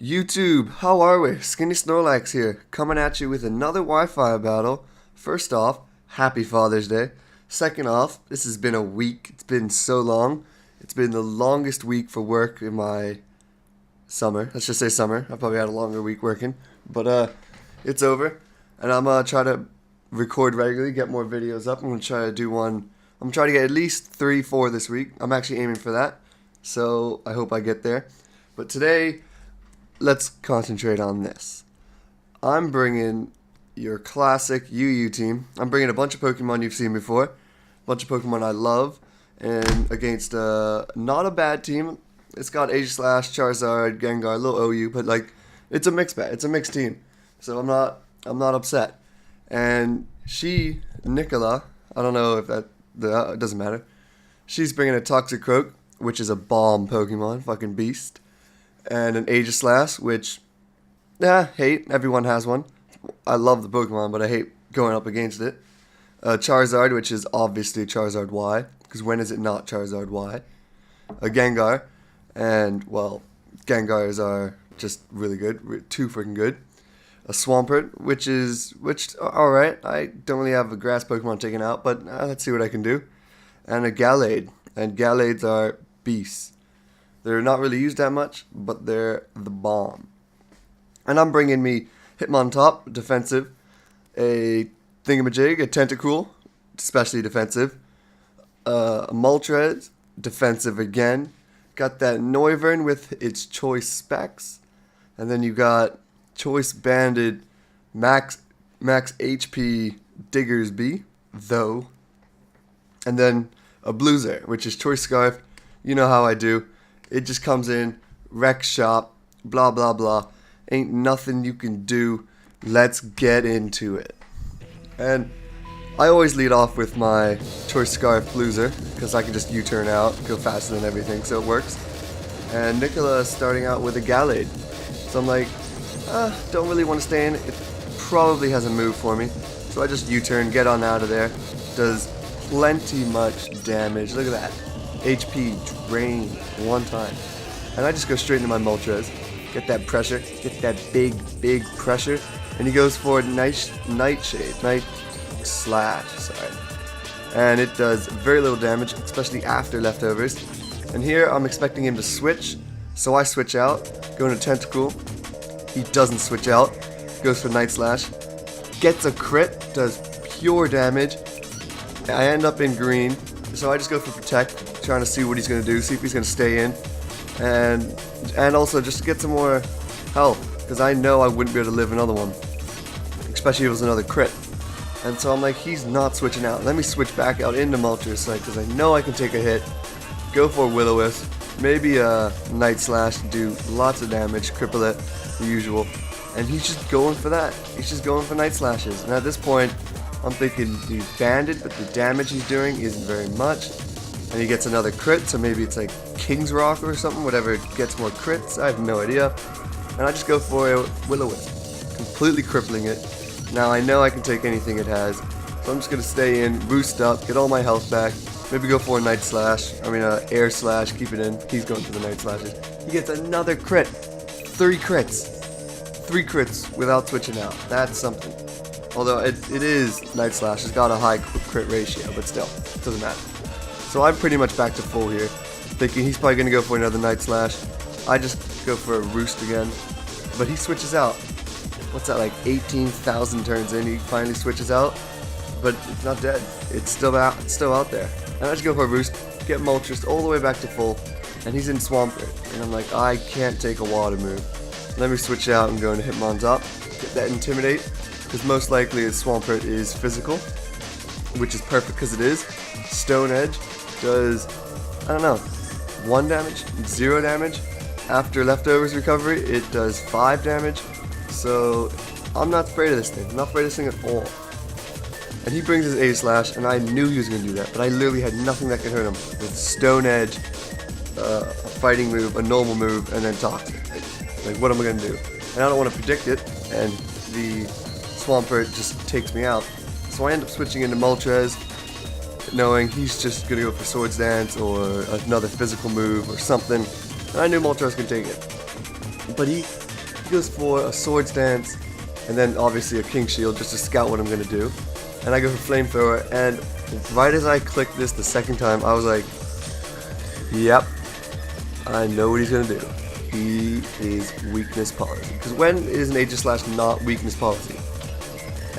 YouTube, how are we? Skinny Snorlax here, coming at you with another Wi-Fi battle. First off, happy Father's Day. Second off, this has been a week. It's been so long. It's been the longest week for work in my summer. Let's just say summer. I probably had a longer week working. But it's over. And I'm going to try to record regularly, get more videos up. I'm going to try to do one. I'm trying to get at least 3, 4 this week. I'm actually aiming for that. So I hope I get there. But today, let's concentrate on this. I'm bringing your classic UU team. I'm bringing a bunch of Pokemon you've seen before. A bunch of Pokemon I love. And against not a bad team. It's got Aegislash, Charizard, Gengar, a little OU. But like, it's a mixed bag. It's a mixed team. So I'm not upset. And Nicola, I don't know if that it doesn't matter. She's bringing a Toxicroak, which is a bomb Pokemon. Fucking beast. And an Aegislash, which, hate. Everyone has one. I love the Pokemon, but I hate going up against it. Charizard, which is obviously Charizard Y, because when is it not Charizard Y? A Gengar, and, well, Gengars are just really good. Too freaking good. A Swampert, which alright. I don't really have a grass Pokemon taken out, but let's see what I can do. And a Gallade. And Gallades are beasts. They're not really used that much, but they're the bomb. And I'm bringing me Hitmontop, defensive, a Thingamajig, a Tentacool, especially defensive, a Moltress, defensive again. Got that Noivern with its choice specs, and then you got choice banded max HP Diggersby, though, and then a Bluezer, which is choice scarf. You know how I do. It just comes in, wreck shop, blah, blah, blah. Ain't nothing you can do. Let's get into it. And I always lead off with my choice scarf Bluezer, because I can just U-turn out, go faster than everything, so it works. And Nicola is starting out with a Gallade. So I'm like, don't really want to stay in. It probably has a move for me. So I just U-turn, get on out of there. Does plenty much damage. Look at that. HP drain one time. And I just go straight into my Moltres. Get that pressure. Get that big pressure. And he goes for Night Slash. Sorry. And it does very little damage, especially after leftovers. And here I'm expecting him to switch. So I switch out. Go into Tentacool. He doesn't switch out. Goes for Night Slash. Gets a crit. Does pure damage. I end up in green. So I just go for Protect, trying to see what he's going to do, see if he's going to stay in, and also just to get some more health, because I know I wouldn't be able to live another one, especially if it was another crit. And so I'm like, he's not switching out. Let me switch back out into Moltres, because I know I can take a hit, go for Will-O-Wisp, maybe a Night Slash to do lots of damage, cripple it, the usual, and he's just going for that. He's just going for Night Slashes, and at this point, I'm thinking he's banded, but the damage he's doing isn't very much. And he gets another crit, so maybe it's like King's Rock or something, whatever gets more crits, I have no idea. And I just go for a Will-O-Wisp, completely crippling it. Now I know I can take anything it has, so I'm just going to stay in, boost up, get all my health back, maybe go for a Night Slash, Air Slash, keep it in. He's going for the Night Slashes. He gets another crit, 3 crits without switching out, that's something. Although it is Night Slash, it's got a high crit ratio, but still, it doesn't matter. So I'm pretty much back to full here, thinking he's probably going to go for another Night Slash. I just go for a Roost again, but he switches out. What's that, like 18,000 turns in, he finally switches out, but it's not dead. It's still out there. And I just go for a Roost, get Moltres all the way back to full, and he's in Swampert. And I'm like, I can't take a water move. Let me switch out and go into Hitmontop, get that Intimidate. Because most likely his Swampert is physical, which is perfect because it is. Stone Edge does, 1 damage, 0 damage. After leftovers recovery, it does 5 damage. So I'm not afraid of this thing. I'm not afraid of this thing at all. And he brings his Aegislash, and I knew he was going to do that, but I literally had nothing that could hurt him. With Stone Edge, a fighting move, a normal move, and then Toxic. Like, what am I going to do? And I don't want to predict it, and the Swampert just takes me out. So I end up switching into Moltres, knowing he's just going to go for Swords Dance or another physical move or something. And I knew Moltres could take it. But he He goes for a swords dance, and then obviously a king shield just to scout what I'm gonna do. And I go for flamethrower, and right as I clicked this the second time, I was like, yep, I know what he's gonna do. He is weakness policy. Because when is an Aegis Slash not weakness policy?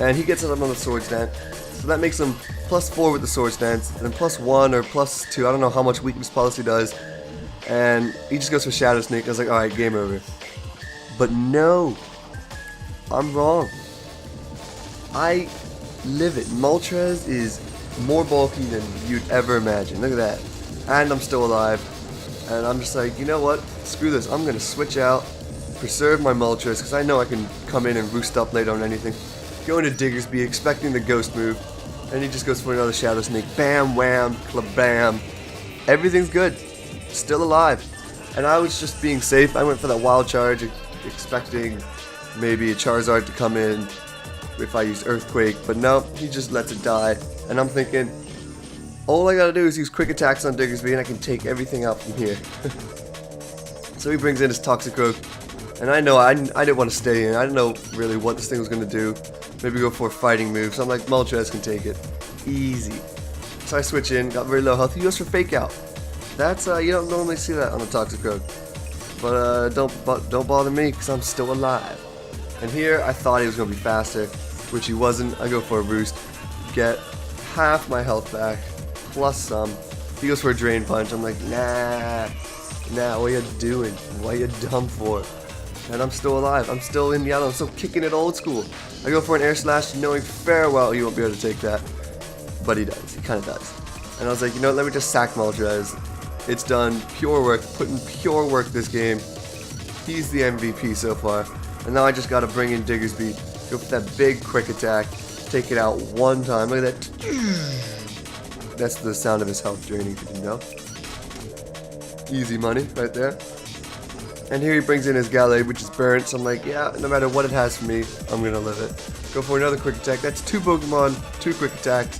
And he gets it up on the swords dance, so that makes him +4 with the swords dance, and then +1 or +2, I don't know how much weakness policy does. And he just goes for Shadow Sneak. I was like, alright, game over. But no, I'm wrong. I live it. Moltress is more bulky than you'd ever imagine. Look at that. And I'm still alive. And I'm just like, you know what? Screw this. I'm going to switch out, preserve my Moltress, because I know I can come in and roost up late on anything. Go into Diggersby, expecting the ghost move. And he just goes for another Shadow Sneak. Bam, wham, klabam. Everything's good. Still alive. And I was just being safe. I went for that wild charge, expecting maybe a Charizard to come in if I used Earthquake. But no, he just lets it die. And I'm thinking, all I gotta do is use quick attacks on Diggersby and I can take everything out from here. So he brings in his Toxicroak. And I know I didn't want to stay in. I didn't know really what this thing was going to do. Maybe go for a fighting move. So I'm like, Moltress can take it. Easy. So I switch in, got very low health. He goes for Fake Out. That's, you don't normally see that on a Toxicroak. But don't bother me because I'm still alive. And here I thought he was going to be faster, which he wasn't. I go for a Roost. Get half my health back, plus some. He goes for a Drain Punch. I'm like, nah, what are you doing? What are you dumb for? And I'm still alive. I'm still in yellow. I'm still kicking it old school. I go for an Air Slash, knowing fair well he won't be able to take that. But he does. He kind of does. And I was like, you know what? Let me just sack Moltress. It's done. Pure work. Putting pure work this game. He's the MVP so far. And now I just got to bring in Diggersby. Go for that big quick attack. Take it out one time. Look at that. That's the sound of his health draining, if you didn't know. Easy money right there. And here he brings in his Gallade, which is burnt, so I'm like, yeah, no matter what it has for me, I'm going to live it. Go for another quick attack. That's 2 Pokemon, 2 quick attacks.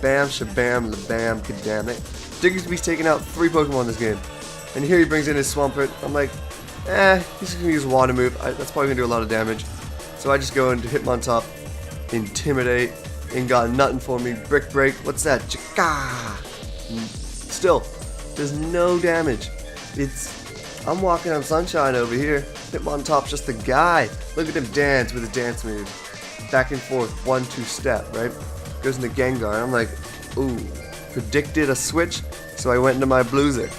Bam, shabam, labam, goddammit. Diggersby's taking out 3 Pokemon this game. And here he brings in his Swampert. I'm like, he's just going to use a water move. That's probably going to do a lot of damage. So I just go into Hitmontop, Intimidate, ain't got nothing for me. Brick Break, what's that? Chaka! Still, there's no damage. I'm walking on sunshine over here. Hitmontop's just the guy. Look at him dance with a dance move. Back and forth, 1-2 step, right? Goes into Gengar, and I'm like, ooh, predicted a switch, so I went into my Bluezer.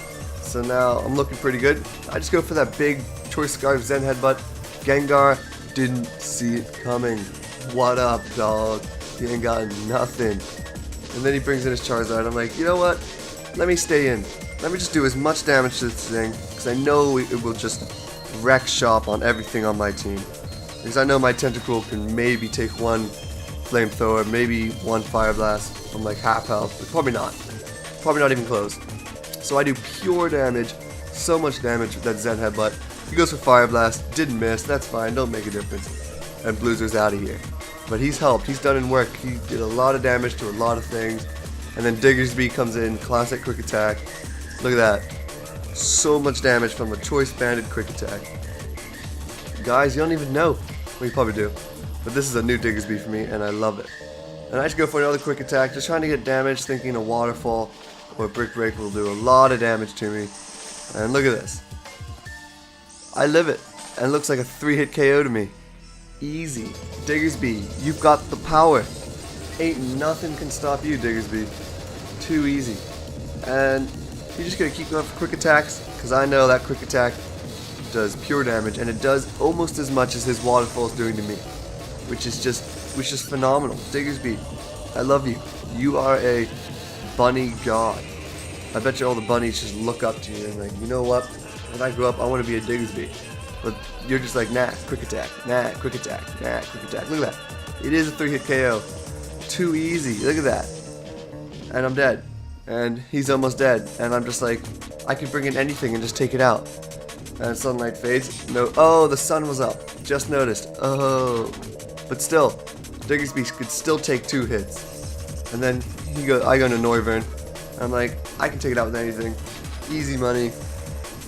So now I'm looking pretty good. I just go for that big Choice Scarf Zen Headbutt. Gengar didn't see it coming. What up, dog? He ain't got nothing. And then he brings in his Charizard. I'm like, you know what? Let me stay in. Let me just do as much damage to this thing, because I know it will just wreck shop on everything on my team. Because I know my Tentacool can maybe take 1 Flamethrower, maybe 1 Fire Blast from like half health, but probably not. Probably not even close. So I do pure damage, so much damage with that Zen Headbutt. He goes for Fire Blast, didn't miss, that's fine, don't make a difference. And Bluezer's out of here. But he's helped, he's done in work, he did a lot of damage to a lot of things. And then Diggersby comes in, classic quick attack. Look at that. So much damage from a choice banded quick attack. Guys, you don't even know. Well, you probably do. But this is a new Diggersby for me, and I love it. And I just go for another quick attack, just trying to get damage, thinking a Waterfall or a Brick Break will do a lot of damage to me. And look at this. I live it. And it looks like a 3-hit KO to me. Easy. Diggersby, you've got the power. Ain't nothing can stop you, Diggersby. Too easy. And you're just going to keep going for quick attacks, because I know that quick attack does pure damage, and it does almost as much as his Waterfall is doing to me, which is just phenomenal. Diggersby, I love you. You are a bunny god. I bet you all the bunnies just look up to you and like, you know what? When I grow up, I want to be a Diggersby. But you're just like, nah, quick attack, nah, quick attack, nah, quick attack. Look at that. It is a 3-hit KO. Too easy. Look at that. And I'm dead. And he's almost dead. And I'm just like, I can bring in anything and just take it out. And sunlight fades. No. Oh, the sun was up. Just noticed. Oh. But still, Diggersby could still take 2 hits. And then I go into Noivern. I'm like, I can take it out with anything. Easy money.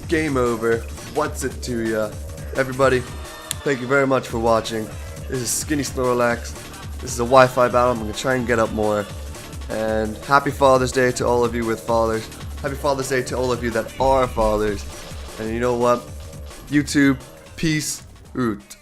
Game over. What's it to ya? Everybody, Thank you very much for watching. This is Skinny Snorlax. This is a Wi-Fi battle. I'm going to try and get up more. And happy Father's Day to all of you with fathers. Happy Father's Day to all of you that are fathers. And you know what? YouTube, peace out.